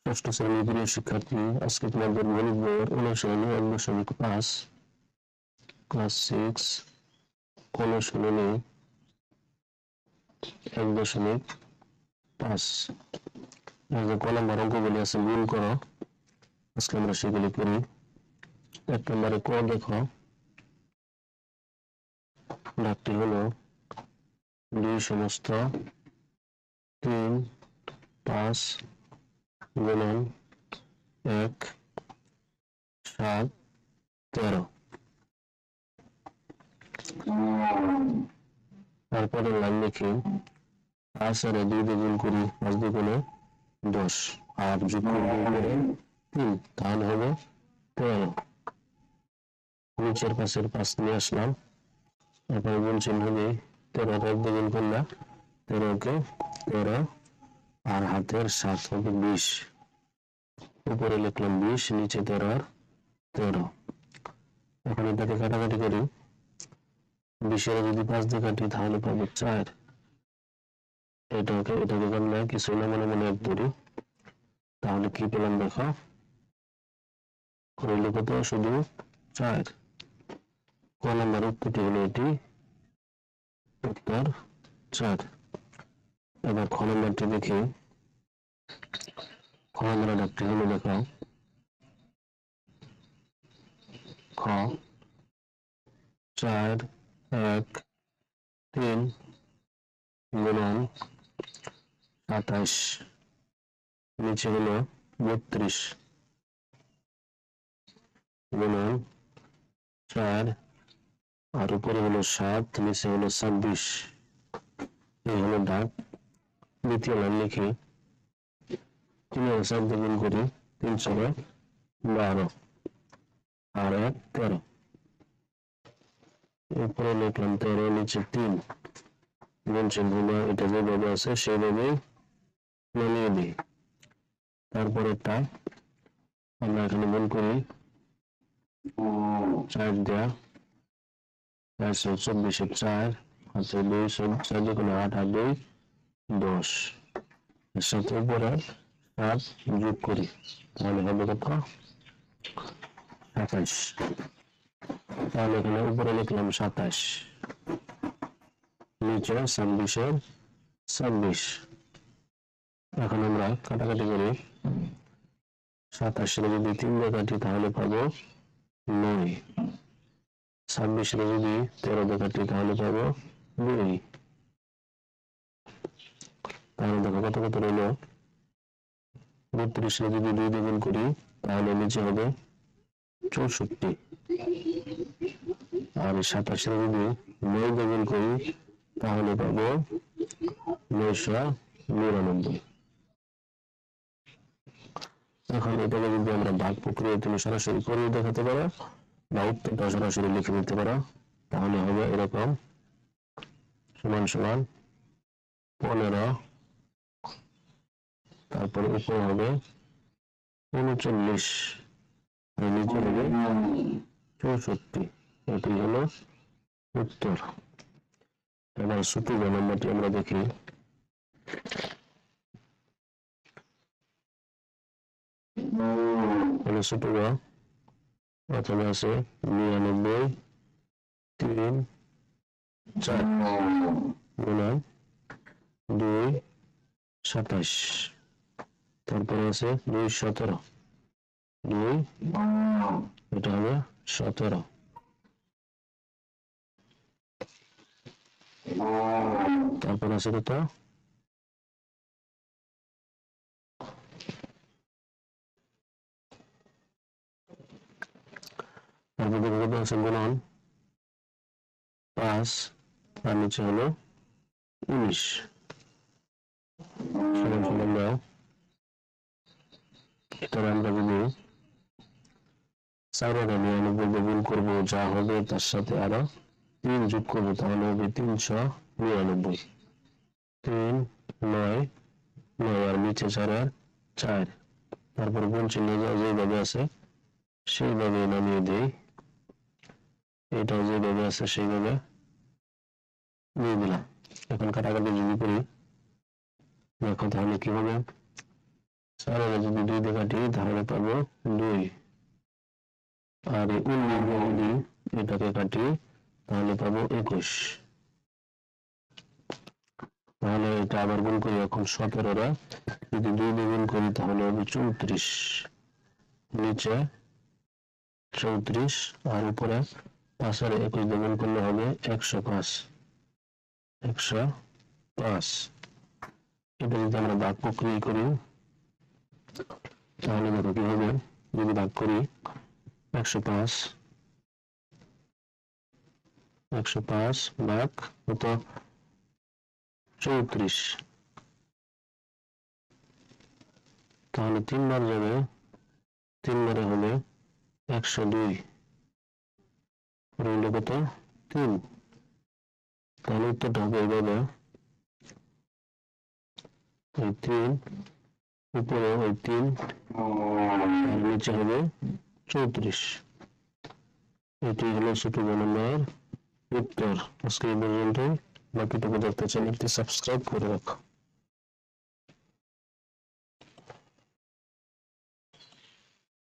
ষষ্ঠ শ্রেণীর প্রিয় শিক্ষার্থী, আজকে তোমাদের গণিত বইয়ের অনুশীলনী 1.5 ক্লাস 6 অনুশীলনী 1.5 যে ক নম্বর অঙ্কগুলি আছে গুণ করো। আজকে আমরা সেগুলি করি। 1 নম্বরে ক দেখো, ডাকটি হলো 2 সমস্ত 3 5 গুণন 1 7 13। তারপরে লাইন লিখি 5 আর 2 দিয়ে গুণ করি, 5 দুগুণে 10 আর যোগ করে 3, তাহলে হবে 13। নিচের পাশের 5 নিয়ে আসলাম, এরপরে গুণ চিহ্ন দিয়ে 13 1 দিয়ে গুণ করলে 13 কে 13 আর হাতের 7 হবে 20। উপরে লিখলাম 20, নিচে 13 আর 13। এখন এটাকে কাটাকাটি করি। 20 এর যদি 5 দিয়ে কাটি তাহলে পাবো 4। এটাকে করলে কিছু না মনে মনে 1 ধরি, তাহলে কি পেলাম দেখো, রইল কত, শুধু 4। ক নম্বর উত্তরটি হলো এটি, উত্তর 4। এবার খ নম্বরটি দেখি। খ নম্বরের ডাকটি হলো দেখো, খ 4 1 3 গুণন 27, নিচে হলো 32 গুণন 4 আর উপরে হলো 7, নিচে হলো 26। এই হলো ডাক। দ্বিতীয় লাইন লিখি 3 আর 7 দিয়ে গুণ করি, 3 4 12 আর 1 13। উপরে লিখলাম 13, নিচে 3। গুণ চিহ্ন এটা যেভাবে আছে সেইভাবেই নামিয়ে দিই। তারপরেরটা আমরা এখানে গুণ করি 4 দেওয়া, 4 24 4 হাতে 2 4 দুগুণে 8 আর 2 10। এর সাথে উপরে 7 যোগ করি, তাহলে হবে কত, 27। তাহলে এখানে উপরে লিখলাম 27, নিচে 26 এর 26। এখন আমরা কাটাকাটি করি। 27 এর যদি 3 দিয়ে কাটি তাহলে পাবো 9। 26 এর যদি 13 দিয়ে কাটি তাহলে পাবো 2। তাহলে দেখো কত কত রইল। 32 এর যদি 2 দিয়ে গুণ করি তাহলে নিচে হবে 64, আর 27 এর যদি 9 দিয়ে গুণ করি তাহলে পাবো 999। এখন এটাকে যদি আমরা ভাগ প্রক্রিয়া তুমি সরাসরি করে দেখাতে পারো বা উত্তরটা সরাসরি লিখে দিতে পারো, তাহলে হবে এরকম, সমান সমান 15, তারপরে উপরে হবে 39 আর নিচে হবে 64। এটি হলো উত্তর। এবার ছোট গ নম্বরটি আমরা দেখি। ছোট গ প্রথমে আছে 99 3 4 গুণন 2 27, তারপরে আছে 2 17 2, এটা হবে 17। তারপর আছে কত, তারপর কত আছে গুণন 5 আর নিচে হলো 19। সমান সমান দাও। এটা আমরা যদি 4 আর 99 গুণ করবো, যা হবে তার সাথে আরো 3 যোগ করবো, তাহলে হবে 399। 3 9 9 আর নিচে 4 আর 4। তারপর গুণ চিহ্ন যেভাবে আছে সেইভাবে নামিয়ে দিই। এটাও যেভাবে আছে সেইভাবে দিয়ে দিলাম। এখন কাটাকাটি যদি করি দেখো তাহলে কি হবে, 4 যদি 2 দিয়ে কাটি তাহলে পাবো 2, আর 19 যদি এটাকে কাটি তাহলে পাবো 21। তাহলে এটা আবার গুণ করি, এখন 17 যদি 2 দিয়ে গুণ করি তাহলে হবে 34, নিচে 34 আর উপরে 5 আর 21 দিয়ে গুণ করলে হবে 105। এটা যদি আমরা ভাগ প্রক্রিয়া করি তাহলে দেখো কি হবে, যদি ভাগ করি 105 ভাগ কত 34, তাহলে 3 বার যাবে, 3 বারে হবে 102, রইল কত 3। তাহলে উত্তরটা হবে এইভাবে, ওই 3 উপরে ওই 3 আর নিচে হবে 34। এটি হলো ছোট গণনার উত্তর। আজকে এই পর্যন্তই, বাকিটুকু দেখতে চাইলে একটি সাবস্ক্রাইব করে রাখো।